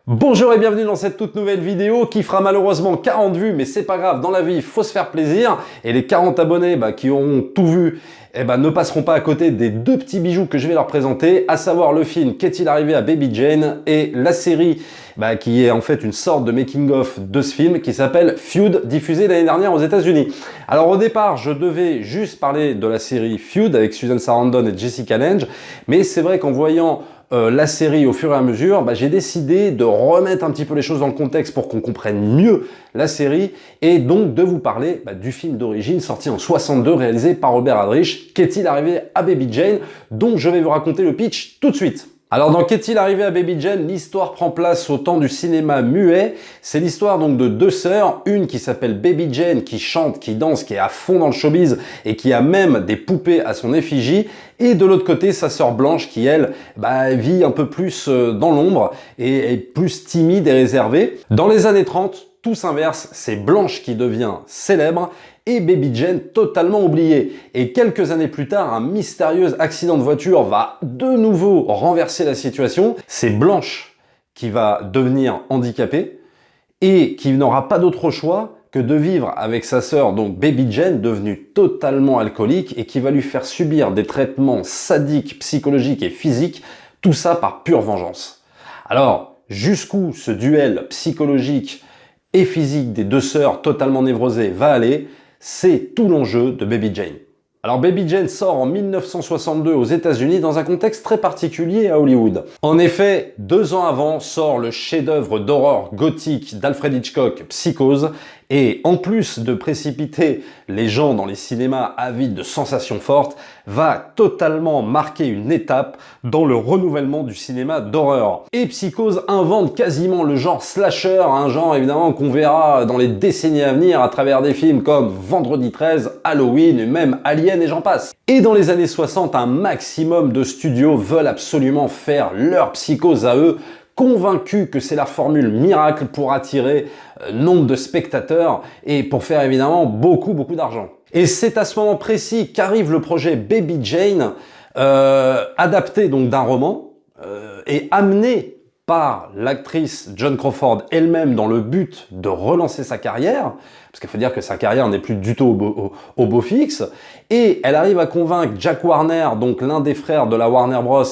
Bonjour et bienvenue dans cette toute nouvelle vidéo qui fera malheureusement 40 vues, mais c'est pas grave, dans la vie, il faut se faire plaisir. Et les 40 abonnés qui auront tout vu, ne passeront pas à côté des deux petits bijoux que je vais leur présenter, à savoir le film Qu'est-il arrivé à Baby Jane et la série qui est en fait une sorte de making-of de ce film qui s'appelle Feud, diffusé l'année dernière aux États-Unis. Alors au départ, je devais juste parler de la série Feud avec Susan Sarandon et Jessica Lange, mais c'est vrai qu'en voyant la série au fur et à mesure, j'ai décidé de remettre un petit peu les choses dans le contexte pour qu'on comprenne mieux la série et donc de vous parler du film d'origine sorti en 62 réalisé par Robert Aldrich, Qu'est-il arrivé à Baby Jane, dont je vais vous raconter le pitch tout de suite. Alors dans Qu'est-il arrivé à Baby Jane, l'histoire prend place au temps du cinéma muet. C'est l'histoire donc de deux sœurs, une qui s'appelle Baby Jane, qui chante, qui danse, qui est à fond dans le showbiz et qui a même des poupées à son effigie. Et de l'autre côté, sa sœur Blanche qui, elle, vit un peu plus dans l'ombre et est plus timide et réservée. Dans les années 30, tout s'inverse, c'est Blanche qui devient célèbre et Baby Jane totalement oubliée. Et quelques années plus tard, un mystérieux accident de voiture va de nouveau renverser la situation. C'est Blanche qui va devenir handicapée et qui n'aura pas d'autre choix que de vivre avec sa sœur, donc Baby Jane, devenue totalement alcoolique et qui va lui faire subir des traitements sadiques, psychologiques et physiques, tout ça par pure vengeance. Alors, jusqu'où ce duel psychologique et physique des deux sœurs totalement névrosées va aller, c'est tout l'enjeu de Baby Jane. Alors Baby Jane sort en 1962 aux États-Unis dans un contexte très particulier à Hollywood. En effet, 2 ans avant sort le chef-d'œuvre d'horreur gothique d'Alfred Hitchcock, Psychose, et en plus de précipiter les gens dans les cinémas avides de sensations fortes, va totalement marquer une étape dans le renouvellement du cinéma d'horreur. Et Psychose invente quasiment le genre slasher, un genre évidemment qu'on verra dans les décennies à venir à travers des films comme Vendredi 13, Halloween et même Alien et j'en passe. Et dans les années 60, un maximum de studios veulent absolument faire leur Psychose à eux, convaincus que c'est la formule miracle pour attirer nombre de spectateurs et pour faire évidemment beaucoup d'argent. Et c'est à ce moment précis qu'arrive le projet Baby Jane, adapté donc d'un roman et amené par l'actrice Joan Crawford elle-même dans le but de relancer sa carrière, parce qu'il faut dire que sa carrière n'est plus du tout au beau fixe, et elle arrive à convaincre Jack Warner, donc l'un des frères de la Warner Bros,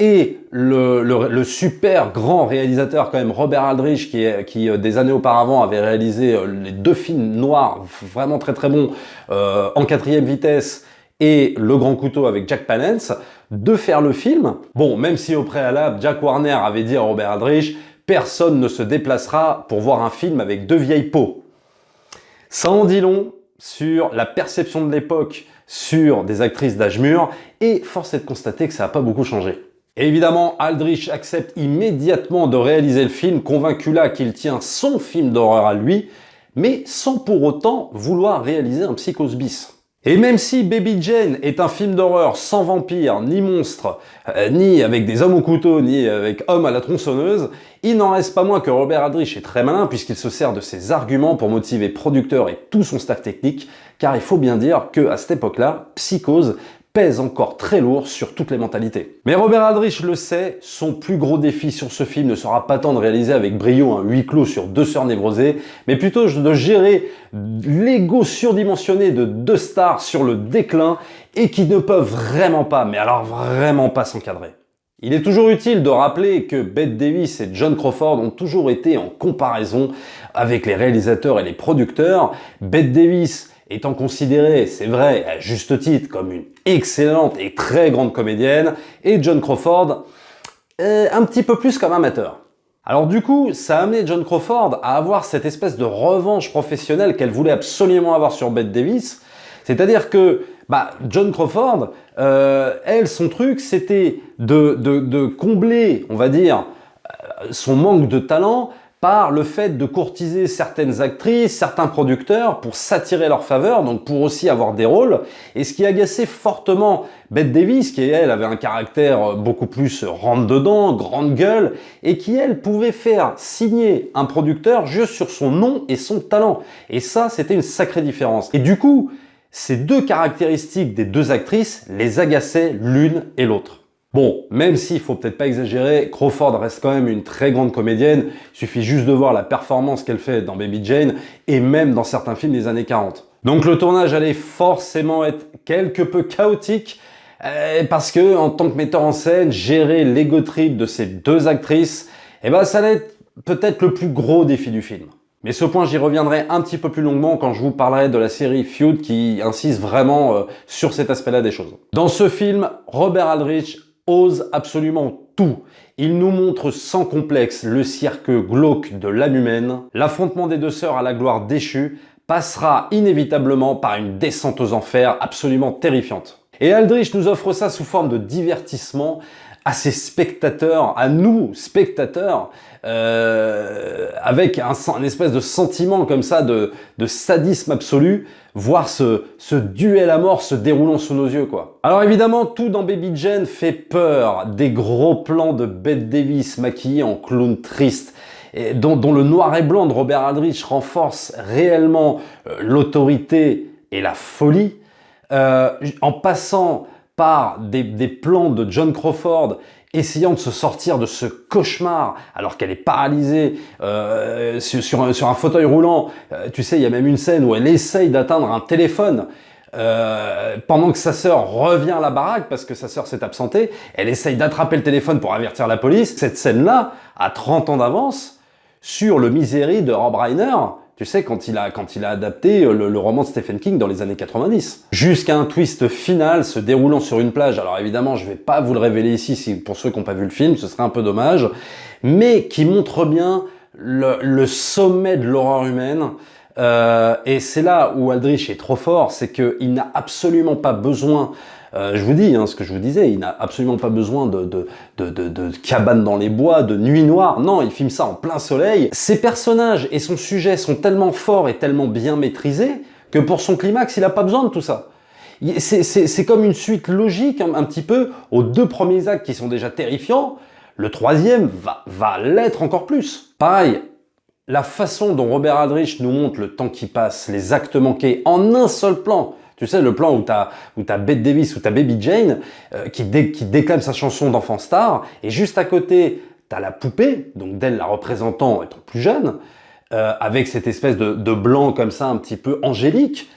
et le super grand réalisateur quand même Robert Aldrich qui des années auparavant avait réalisé les 2 films noirs vraiment très bons, En quatrième vitesse et Le Grand Couteau avec Jack Palance, de faire le film. Bon, même si au préalable Jack Warner avait dit à Robert Aldrich « Personne ne se déplacera pour voir un film avec 2 vieilles peaux ». Ça en dit long sur la perception de l'époque sur des actrices d'âge mûr et force est de constater que ça n'a pas beaucoup changé. Et évidemment, Aldrich accepte immédiatement de réaliser le film, convaincu là qu'il tient son film d'horreur à lui, mais sans pour autant vouloir réaliser un Psychose bis. Et même si Baby Jane est un film d'horreur sans vampires, ni monstres, ni avec des hommes au couteau, ni avec hommes à la tronçonneuse, il n'en reste pas moins que Robert Aldrich est très malin puisqu'il se sert de ses arguments pour motiver producteurs et tout son staff technique, car il faut bien dire qu'à cette époque-là, Psychose pèse encore très lourd sur toutes les mentalités. Mais Robert Aldrich le sait, son plus gros défi sur ce film ne sera pas tant de réaliser avec brio un huis clos sur 2 sœurs névrosées, mais plutôt de gérer l'ego surdimensionné de 2 stars sur le déclin et qui ne peuvent vraiment pas, mais alors vraiment pas s'encadrer. Il est toujours utile de rappeler que Bette Davis et Joan Crawford ont toujours été en comparaison avec les réalisateurs et les producteurs. Bette Davis étant considérée, c'est vrai, à juste titre, comme une excellente et très grande comédienne, et Joan Crawford, un petit peu plus comme amateur. Alors du coup, ça a amené Joan Crawford à avoir cette espèce de revanche professionnelle qu'elle voulait absolument avoir sur Bette Davis, c'est-à-dire que Joan Crawford, elle, son truc, c'était de combler, on va dire, son manque de talent par le fait de courtiser certaines actrices, certains producteurs pour s'attirer leur faveur, donc pour aussi avoir des rôles. Et ce qui agaçait fortement Bette Davis, qui elle avait un caractère beaucoup plus rentre-dedans, grande gueule, et qui elle pouvait faire signer un producteur juste sur son nom et son talent. Et ça, c'était une sacrée différence. Et du coup, ces 2 caractéristiques des 2 actrices les agaçaient l'une et l'autre. Bon, même s'il faut peut-être pas exagérer, Crawford reste quand même une très grande comédienne. Il suffit juste de voir la performance qu'elle fait dans Baby Jane et même dans certains films des années 40. Donc le tournage allait forcément être quelque peu chaotique parce que en tant que metteur en scène, gérer l'ego trip de ces deux actrices, ça allait être peut-être le plus gros défi du film. Mais ce point, j'y reviendrai un petit peu plus longuement quand je vous parlerai de la série Feud qui insiste vraiment sur cet aspect-là des choses. Dans ce film, Robert Aldrich ose absolument tout. Il nous montre sans complexe le cirque glauque de l'âme humaine. L'affrontement des deux sœurs à la gloire déchue passera inévitablement par une descente aux enfers absolument terrifiante. Et Aldrich nous offre ça sous forme de divertissement à ses spectateurs, à nous, spectateurs, avec un espèce de sentiment comme ça de sadisme absolu, voir ce duel à mort se déroulant sous nos yeux, quoi. Alors évidemment, tout dans Baby Jane fait peur. Des gros plans de Bette Davis maquillée en clown triste, et dont le noir et blanc de Robert Aldrich renforce réellement l'autorité et la folie, en passant par des plans de Joan Crawford essayant de se sortir de ce cauchemar alors qu'elle est paralysée sur un fauteuil roulant. Tu sais, il y a même une scène où elle essaye d'atteindre un téléphone pendant que sa sœur revient à la baraque parce que sa sœur s'est absentée. Elle essaye d'attraper le téléphone pour avertir la police. Cette scène-là a 30 ans d'avance sur le Misery de Rob Reiner. Tu sais, quand il a adapté le roman de Stephen King dans les années 90. Jusqu'à un twist final se déroulant sur une plage. Alors évidemment, je vais pas vous le révéler ici pour ceux qui n'ont pas vu le film, ce serait un peu dommage. Mais qui montre bien le sommet de l'horreur humaine. Et c'est là où Aldrich est trop fort, c'est qu'il n'a absolument pas besoin... je vous dis ce que je vous disais, il n'a absolument pas besoin de cabane dans les bois, de nuit noire. Non, il filme ça en plein soleil. Ses personnages et son sujet sont tellement forts et tellement bien maîtrisés que pour son climax, il n'a pas besoin de tout ça. C'est comme une suite logique un petit peu aux deux premiers actes qui sont déjà terrifiants. Le troisième va l'être encore plus. Pareil, la façon dont Robert Aldrich nous montre le temps qui passe, les actes manqués en un seul plan. Tu sais, le plan où t'as Bette Davis, où t'as Baby Jane, qui déclame sa chanson d'enfant star, et juste à côté, t'as la poupée, donc d'elle la représentant étant plus jeune, avec cette espèce de blanc comme ça, un petit peu angélique,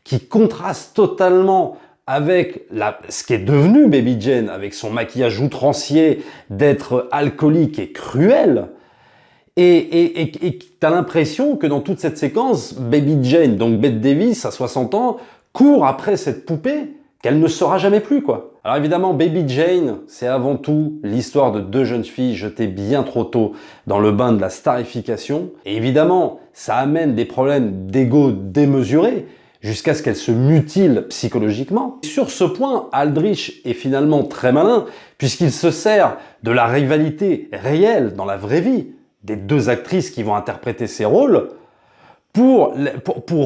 qui contraste totalement avec ce qui est devenu Baby Jane, avec son maquillage outrancier d'être alcoolique et cruel. Et t'as l'impression que dans toute cette séquence, Baby Jane, donc Bette Davis, à 60 ans, court après cette poupée qu'elle ne sera jamais plus, quoi. Alors évidemment, Baby Jane, c'est avant tout l'histoire de deux jeunes filles jetées bien trop tôt dans le bain de la starification. Et évidemment, ça amène des problèmes d'ego démesurés jusqu'à ce qu'elles se mutilent psychologiquement. Sur ce point, Aldrich est finalement très malin puisqu'il se sert de la rivalité réelle dans la vraie vie des deux actrices qui vont interpréter ces rôles pour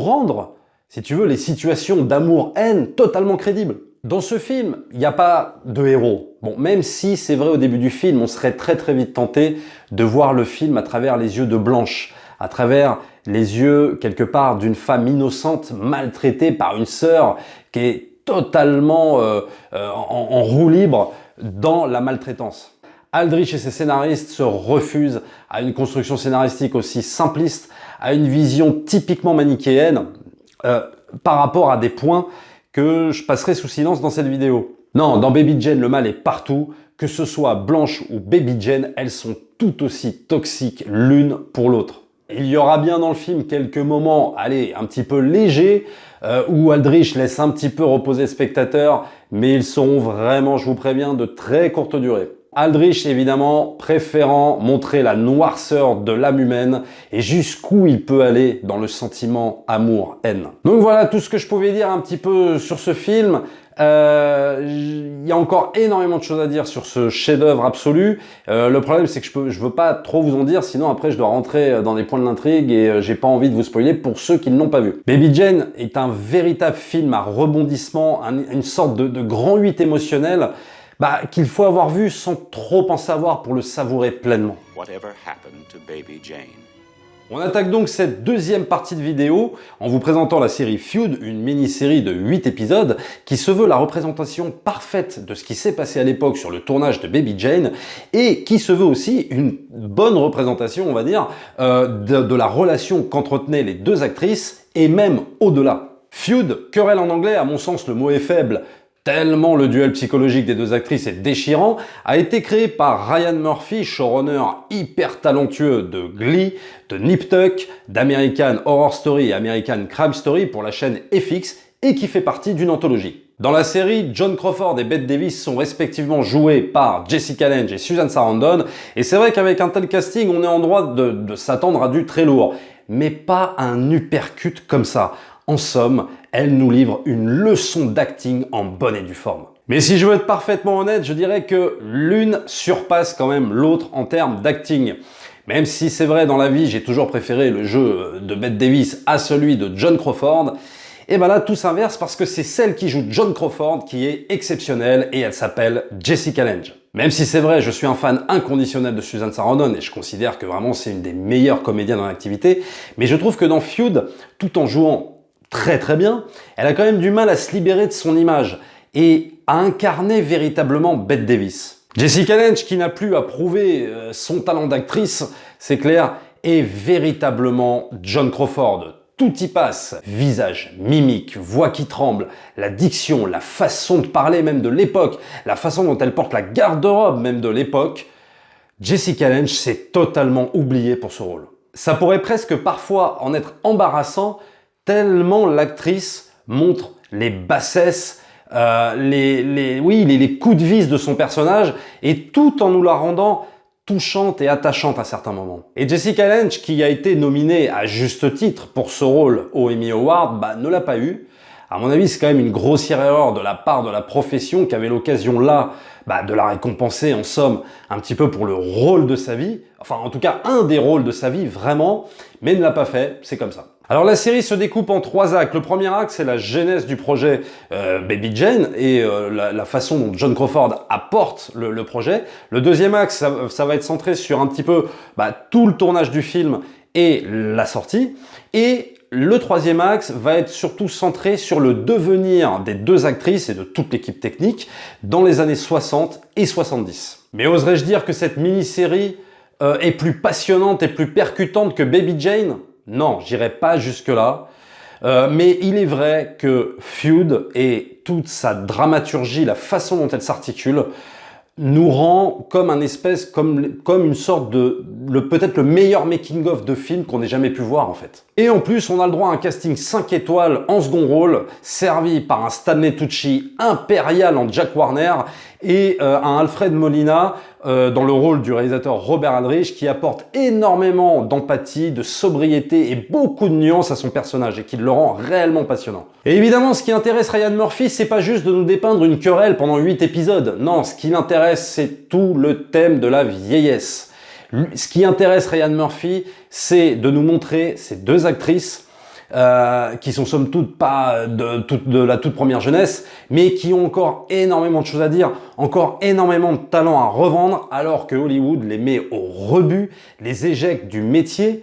rendre, si tu veux, les situations d'amour-haine totalement crédibles. Dans ce film, il n'y a pas de héros. Bon, même si c'est vrai au début du film, on serait très très vite tenté de voir le film à travers les yeux de Blanche, à travers les yeux, quelque part, d'une femme innocente maltraitée par une sœur qui est totalement en roue libre dans la maltraitance. Aldrich et ses scénaristes se refusent à une construction scénaristique aussi simpliste, à une vision typiquement manichéenne, par rapport à des points que je passerai sous silence dans cette vidéo. Non, dans Baby Jane, le mal est partout. Que ce soit Blanche ou Baby Jane, elles sont tout aussi toxiques l'une pour l'autre. Il y aura bien dans le film quelques moments, allez, un petit peu légers, où Aldrich laisse un petit peu reposer le spectateur, mais ils seront vraiment, je vous préviens, de très courte durée. Aldrich, évidemment, préférant montrer la noirceur de l'âme humaine et jusqu'où il peut aller dans le sentiment amour-haine. Donc voilà tout ce que je pouvais dire un petit peu sur ce film. Il y a encore énormément de choses à dire sur ce chef-d'œuvre absolu. Le problème, c'est que je veux pas trop vous en dire, sinon après je dois rentrer dans des points de l'intrigue et j'ai pas envie de vous spoiler pour ceux qui ne l'ont pas vu. Baby Jane est un véritable film à rebondissement, une sorte de grand 8 émotionnel qu'il faut avoir vu sans trop en savoir pour le savourer pleinement. Whatever happened to Baby Jane? On attaque donc cette deuxième partie de vidéo en vous présentant la série Feud, une mini-série de 8 épisodes qui se veut la représentation parfaite de ce qui s'est passé à l'époque sur le tournage de Baby Jane et qui se veut aussi une bonne représentation, on va dire, de la relation qu'entretenaient les deux actrices et même au-delà. Feud, querelle en anglais, à mon sens le mot est faible, tellement le duel psychologique des deux actrices est déchirant, a été créé par Ryan Murphy, showrunner hyper talentueux de Glee, de Nip Tuck, d'American Horror Story et American Crime Story pour la chaîne FX et qui fait partie d'une anthologie. Dans la série, John Crawford et Bette Davis sont respectivement joués par Jessica Lange et Susan Sarandon, et c'est vrai qu'avec un tel casting, on est en droit de s'attendre à du très lourd, mais pas un uppercut comme ça. En somme, elle nous livre une leçon d'acting en bonne et due forme. Mais si je veux être parfaitement honnête, je dirais que l'une surpasse quand même l'autre en termes d'acting. Même si c'est vrai, dans la vie, j'ai toujours préféré le jeu de Bette Davis à celui de John Crawford, et ben là, tout s'inverse parce que c'est celle qui joue John Crawford qui est exceptionnelle et elle s'appelle Jessica Lange. Même si c'est vrai, je suis un fan inconditionnel de Susan Sarandon et je considère que vraiment c'est une des meilleures comédiennes en activité, mais je trouve que dans Feud, tout en jouant très bien, elle a quand même du mal à se libérer de son image et à incarner véritablement Bette Davis. Jessica Lange, qui n'a plus à prouver son talent d'actrice, c'est clair, est véritablement John Crawford. Tout y passe, visage, mimique, voix qui tremble, la diction, la façon de parler même de l'époque, la façon dont elle porte la garde-robe même de l'époque. Jessica Lange s'est totalement oubliée pour ce rôle. Ça pourrait presque parfois en être embarrassant, tellement l'actrice montre les bassesses, les coups de vis de son personnage, et tout en nous la rendant touchante et attachante à certains moments. Et Jessica Lange, qui a été nominée à juste titre pour ce rôle au Emmy Award, ne l'a pas eu. À mon avis, c'est quand même une grossière erreur de la part de la profession qui avait l'occasion là de la récompenser en somme un petit peu pour le rôle de sa vie, enfin en tout cas un des rôles de sa vie vraiment, mais ne l'a pas fait, c'est comme ça. Alors la série se découpe en 3 actes. Le premier acte, c'est la genèse du projet Baby Jane et la façon dont John Crawford apporte le projet. Le deuxième acte, ça va être centré sur un petit peu tout le tournage du film et la sortie. Et le troisième axe va être surtout centré sur le devenir des deux actrices et de toute l'équipe technique dans les années 60 et 70. Mais oserais-je dire que cette mini-série est plus passionnante et plus percutante que Baby Jane ? Non, j'irai pas jusque-là. Mais il est vrai que Feud et toute sa dramaturgie, la façon dont elle s'articule, nous rend comme comme une sorte de peut-être le meilleur making-of de film qu'on ait jamais pu voir en fait. Et en plus, on a le droit à un casting 5 étoiles en second rôle, servi par un Stanley Tucci impérial en Jack Warner et un Alfred Molina dans le rôle du réalisateur Robert Aldrich qui apporte énormément d'empathie, de sobriété et beaucoup de nuances à son personnage et qui le rend réellement passionnant. Et évidemment, ce qui intéresse Ryan Murphy, c'est pas juste de nous dépeindre une querelle pendant 8 épisodes. Non, ce qui l'intéresse, c'est tout le thème de la vieillesse. Ce qui intéresse Ryan Murphy, c'est de nous montrer ces deux actrices qui sont somme toute pas de la toute première jeunesse, mais qui ont encore énormément de choses à dire, encore énormément de talent à revendre, alors que Hollywood les met au rebut, les éjecte du métier,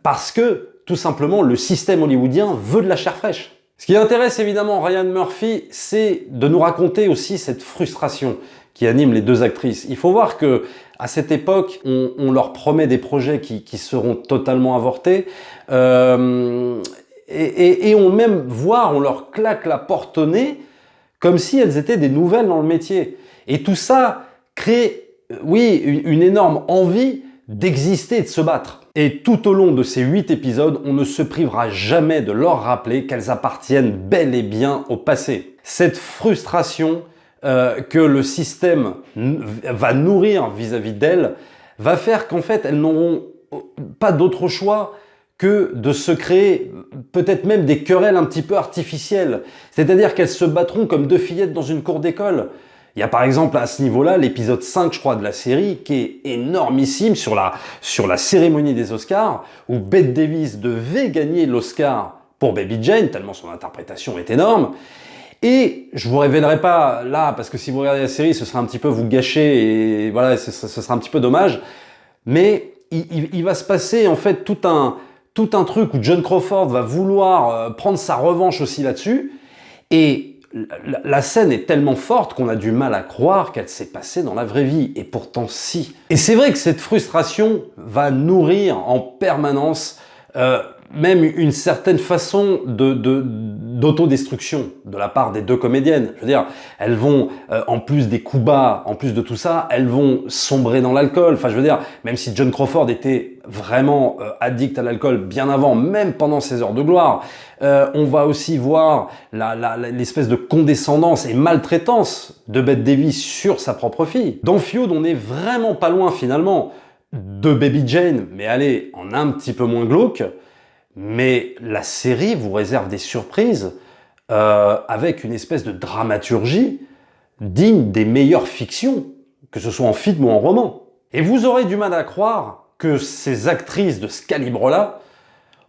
parce que, tout simplement, le système hollywoodien veut de la chair fraîche. Ce qui intéresse évidemment Ryan Murphy, c'est de nous raconter aussi cette frustration qui anime les deux actrices. Il faut voir que à cette époque, on leur promet des projets qui seront totalement avortés, et on leur claque la porte au nez comme si elles étaient des nouvelles dans le métier. Et tout ça crée, une énorme envie d'exister et de se battre. Et tout au long de ces 8 épisodes, on ne se privera jamais de leur rappeler qu'elles appartiennent bel et bien au passé. Cette frustration que le système va nourrir vis-à-vis d'elles va faire qu'en fait, elles n'auront pas d'autre choix que de se créer peut-être même des querelles un petit peu artificielles. C'est-à-dire qu'elles se battront comme deux fillettes dans une cour d'école. Il y a par exemple à ce niveau-là l'épisode 5, je crois, de la série qui est énormissime sur la cérémonie des Oscars où Bette Davis devait gagner l'Oscar pour Baby Jane, tellement son interprétation est énorme. Et je vous révélerai pas là, parce que si vous regardez la série, ce sera un petit peu vous gâcher et voilà, ce sera un petit peu dommage. Mais il va se passer en fait tout un truc où John Crawford va vouloir prendre sa revanche aussi là-dessus. Et la scène est tellement forte qu'on a du mal à croire qu'elle s'est passée dans la vraie vie. Et pourtant, si. Et c'est vrai que cette frustration va nourrir en permanence même une certaine façon d'autodestruction de la part des deux comédiennes. Je veux dire, elles vont, en plus des coups bas, en plus de tout ça, elles vont sombrer dans l'alcool. Enfin, je veux dire, même si John Crawford était vraiment addict à l'alcool bien avant, même pendant ses heures de gloire, on va aussi voir l'espèce de condescendance et maltraitance de Bette Davis sur sa propre fille. Dans Feud, on est vraiment pas loin finalement de Baby Jane, mais allez, en un petit peu moins glauque. Mais la série vous réserve des surprises avec une espèce de dramaturgie digne des meilleures fictions, que ce soit en film ou en roman. Et vous aurez du mal à croire que ces actrices de ce calibre-là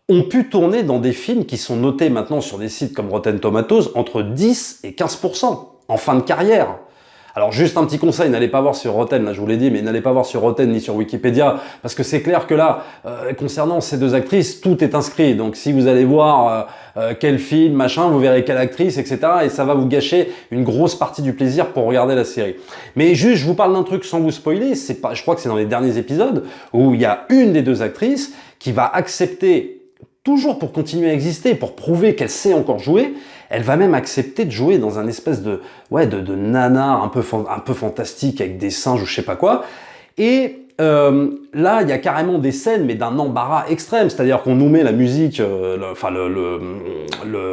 ont pu tourner dans des films qui sont notés maintenant sur des sites comme Rotten Tomatoes entre 10 et 15% en fin de carrière. Alors juste un petit conseil, n'allez pas voir sur Rotten, là je vous l'ai dit, mais n'allez pas voir sur Rotten ni sur Wikipédia, parce que c'est clair que là, concernant ces deux actrices, tout est inscrit. Donc si vous allez voir quel film, machin, vous verrez quelle actrice, etc. Et ça va vous gâcher une grosse partie du plaisir pour regarder la série. Mais juste, je vous parle d'un truc sans vous spoiler, c'est pas, je crois que c'est dans les derniers épisodes, où il y a une des deux actrices qui va accepter, toujours pour continuer à exister, pour prouver qu'elle sait encore jouer, elle va même accepter de jouer dans un espèce de nanar un peu fantastique avec des singes ou je sais pas quoi. Et là, il y a carrément des scènes, mais d'un embarras extrême. C'est-à-dire qu'on nous met la musique, le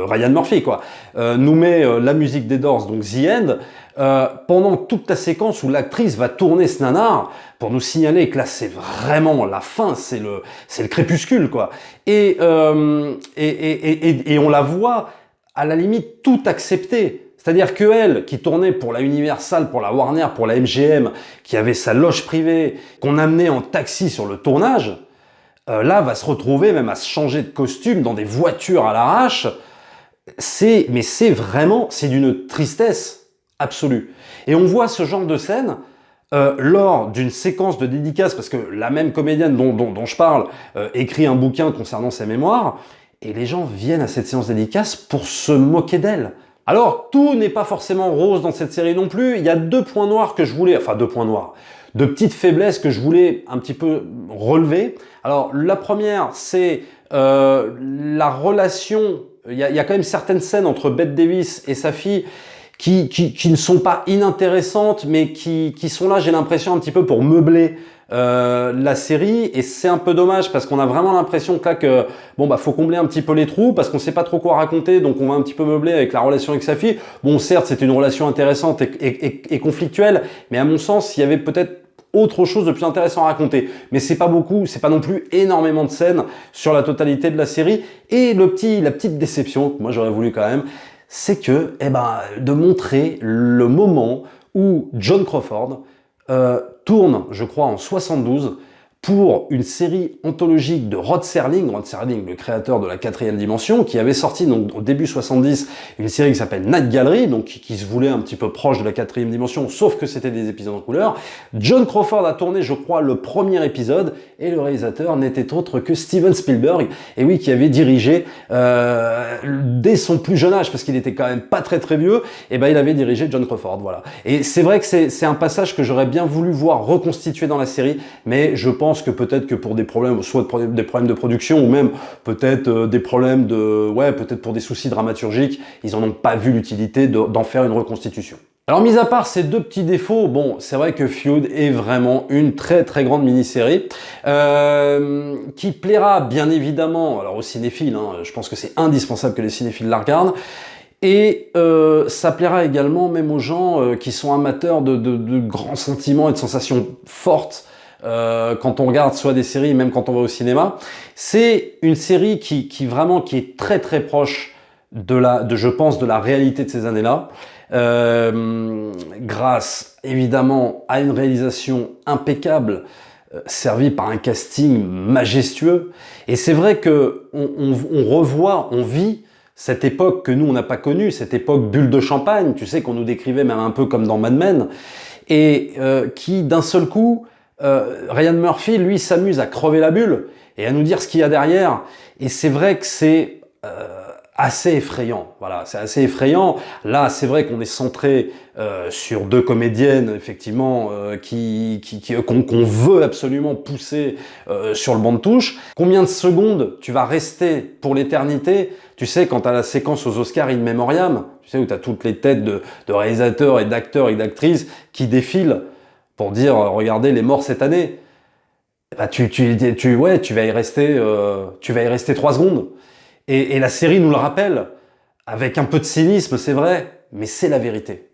Ryan Murphy, quoi, nous met la musique des Doors, donc The End, pendant toute la séquence où l'actrice va tourner ce nanar pour nous signaler que là, c'est vraiment la fin, c'est le crépuscule, quoi. Et on la voit à la limite tout accepter. C'est-à-dire que elle, qui tournait pour la Universal, pour la Warner, pour la MGM, qui avait sa loge privée, qu'on amenait en taxi sur le tournage, là va se retrouver même à se changer de costume dans des voitures à l'arrache. Mais c'est vraiment, c'est d'une tristesse absolue. Et on voit ce genre de scène lors d'une séquence de dédicace, parce que la même comédienne dont je parle écrit un bouquin concernant ses mémoires, et les gens viennent à cette séance dédicace pour se moquer d'elle. Alors, tout n'est pas forcément rose dans cette série non plus. Il y a deux points noirs que je voulais... Enfin, deux points noirs. De petites faiblesses que je voulais un petit peu relever. Alors, la première, c'est la relation... Il y a quand même certaines scènes entre Bette Davis et sa fille qui ne sont pas inintéressantes, mais qui sont là, j'ai l'impression, un petit peu pour meubler la série, et c'est un peu dommage parce qu'on a vraiment l'impression que là que bon bah faut combler un petit peu les trous parce qu'on sait pas trop quoi raconter, donc on va un petit peu meubler avec la relation avec sa fille. Bon, certes c'est une relation intéressante et conflictuelle, mais à mon sens il y avait peut-être autre chose de plus intéressant à raconter, mais c'est pas beaucoup, c'est pas non plus énormément de scènes sur la totalité de la série. Et la petite déception que moi j'aurais voulu quand même, c'est que de montrer le moment où John Crawford tourne, je crois, en 72 pour une série anthologique de Rod Serling, le créateur de la 4e dimension, qui avait sorti donc au début 70 une série qui s'appelle Night Gallery, donc qui se voulait un petit peu proche de la 4e dimension, sauf que c'était des épisodes en couleur. John Crawford a tourné, je crois, le premier épisode, et le réalisateur n'était autre que Steven Spielberg, et oui, qui avait dirigé dès son plus jeune âge, parce qu'il était quand même pas très très vieux, et il avait dirigé John Crawford, voilà. Et c'est vrai que c'est un passage que j'aurais bien voulu voir reconstitué dans la série, mais je pense que peut-être que pour des problèmes, soit des problèmes de production, ou même peut-être des problèmes peut-être pour des soucis dramaturgiques, ils en ont pas vu l'utilité d'en faire une reconstitution. Alors, mis à part ces deux petits défauts, bon, c'est vrai que Feud est vraiment une très très grande mini-série qui plaira bien évidemment alors aux cinéphiles, hein, je pense que c'est indispensable que les cinéphiles la regardent, et ça plaira également même aux gens qui sont amateurs de grands sentiments et de sensations fortes quand on regarde soit des séries, même quand on va au cinéma. C'est une série qui est très très proche je pense, de la réalité de ces années-là, grâce évidemment à une réalisation impeccable, servie par un casting majestueux. Et c'est vrai que on vit cette époque que nous on n'a pas connue, cette époque bulle de champagne, tu sais, qu'on nous décrivait même un peu comme dans Mad Men, et qui d'un seul coup Ryan Murphy, lui, s'amuse à crever la bulle et à nous dire ce qu'il y a derrière. Et c'est vrai que c'est assez effrayant. Voilà, c'est assez effrayant. Là, c'est vrai qu'on est centré sur deux comédiennes, effectivement, qu'on veut absolument pousser sur le banc de touche. Combien de secondes tu vas rester pour l'éternité? Tu sais, quand tu as la séquence aux Oscars in memoriam, tu sais, où tu as toutes les têtes de réalisateurs et d'acteurs et d'actrices qui défilent pour dire regardez les morts cette année. Bah, tu vas y rester 3 secondes. Et la série nous le rappelle, avec un peu de cynisme, c'est vrai, mais c'est la vérité.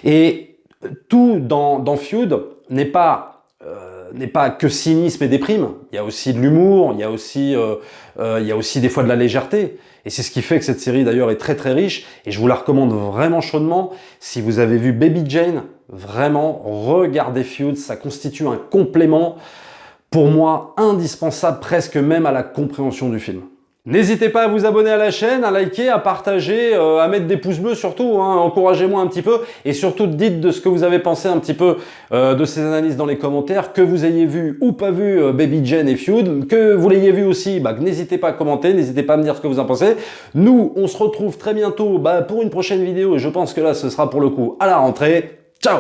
Et tout dans Feud n'est pas que cynisme et déprime. Il y a aussi de l'humour, il y a aussi des fois de la légèreté. Et c'est ce qui fait que cette série d'ailleurs est très très riche. Et je vous la recommande vraiment chaudement. Si vous avez vu Baby Jane, vraiment regardez Feud. Ça constitue un complément, pour moi, indispensable presque même à la compréhension du film. N'hésitez pas à vous abonner à la chaîne, à liker, à partager, à mettre des pouces bleus surtout, hein, encouragez-moi un petit peu et surtout dites de ce que vous avez pensé un petit peu de ces analyses dans les commentaires, que vous ayez vu ou pas vu Baby Jane et Feud, que vous l'ayez vu aussi, n'hésitez pas à commenter, n'hésitez pas à me dire ce que vous en pensez. Nous, on se retrouve très bientôt pour une prochaine vidéo et je pense que là ce sera pour le coup à la rentrée. Ciao!